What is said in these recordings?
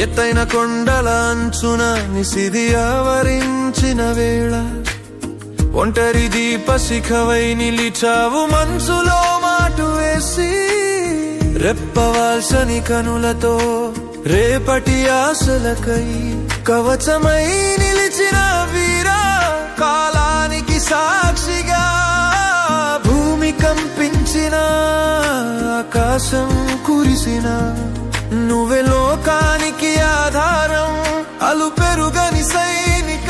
ఎత్తైన కొండల అంచున నిసిది ఆవరించిన వేళ ఒంటరి దీపశిఖవై నిలిచావు మనసులో మాటు వేసి రెప్పవాల్సని కనులతో రేపటి ఆశలకై కవచమై నిలిచిన వీరా కాలానికి సాక్షిగా భూమి కంపించిన ఆకాశం కురిసిన నువ్వే లోకానికి ఆధారం అలు పెరుగని సైనిక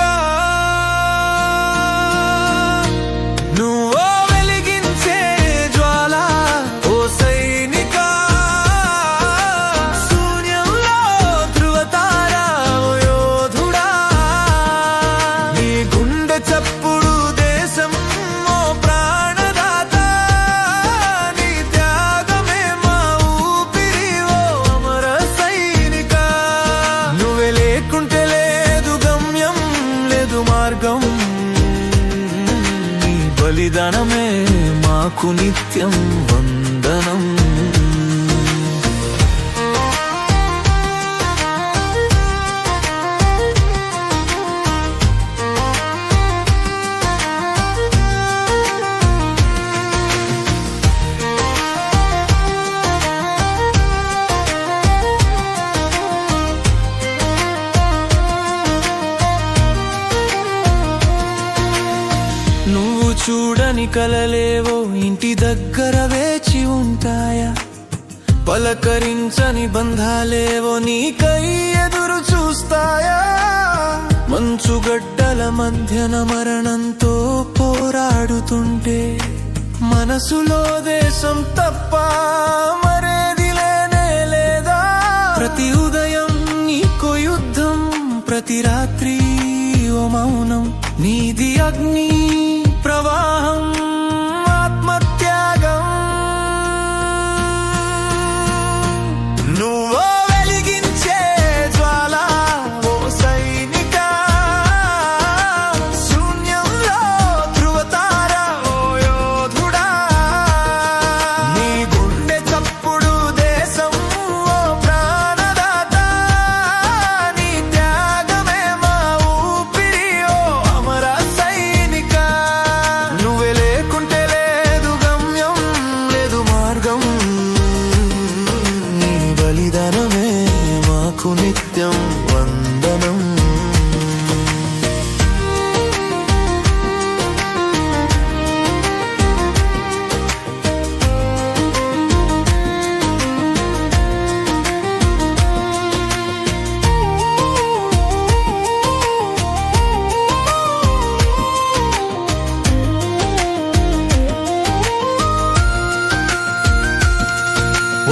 నువ్వో వెలిగించే జ్వాల ఓ సైనిక శూన్యంలో ధృవతార ఓ యోధుడా నీ గుండె చప్పుడు దేశం ఓ ప్రాణదాత నీ త్యాగమే మా ఊపిరి ఓ అమర సైనిక నువ్వే లేకుంటే లేదు గమ్యం లేదు మార్గం బలిదానమే మాకు నిత్యం వందనం నువ్వు చూడని కలలేవో ఇంటి దగ్గర వేచి ఉంటాయా పలకరించని బంధాలేవో నీకై ఎదురు చూస్తాయా మంచుగడ్డల మధ్యన మరణంతో పోరాడుతుంటే మనసులో దేశం తప్ప మరేది లేనే లేదా ప్రతి ఉదయం నీకో యుద్ధం ప్రతి రాత్రి ఓ మౌనం నీది అగ్ని ప్రవాహం ఆత్మత్యాగం నువ్వో వెలిగించే జ్వాల ఓ సైనిక శూన్యంలో ధృవతార ఓ యోధుడా నీ గుండె చప్పుడు దేశం ఓ ప్రాణదాత నీ త్యాగమే మా ఊపిరి ఓ అమర సైనిక నువ్వే లేకుంటే లేదు గమ్యం లేదు మార్గం నీ బలిదానమే మాకు నిత్యం వందనం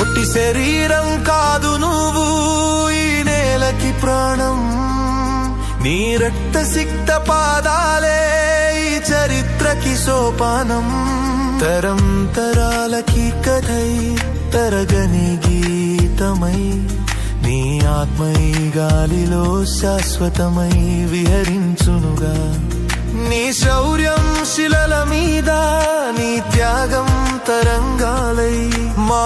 ఒట్టి శరీరం కాదు నువ్వు ఈ నేలకి ప్రాణం నీ రక్తసిక్త పాదాలే ఈ చరిత్రకి సోపానం తరం తరాలకి కథై తరగని గీతమై నీ ఆత్మై గాలిలో శాశ్వతమై విహరించునుగా నీ శౌర్యం శిలల మీద నీ త్యాగం తరంగాలై మా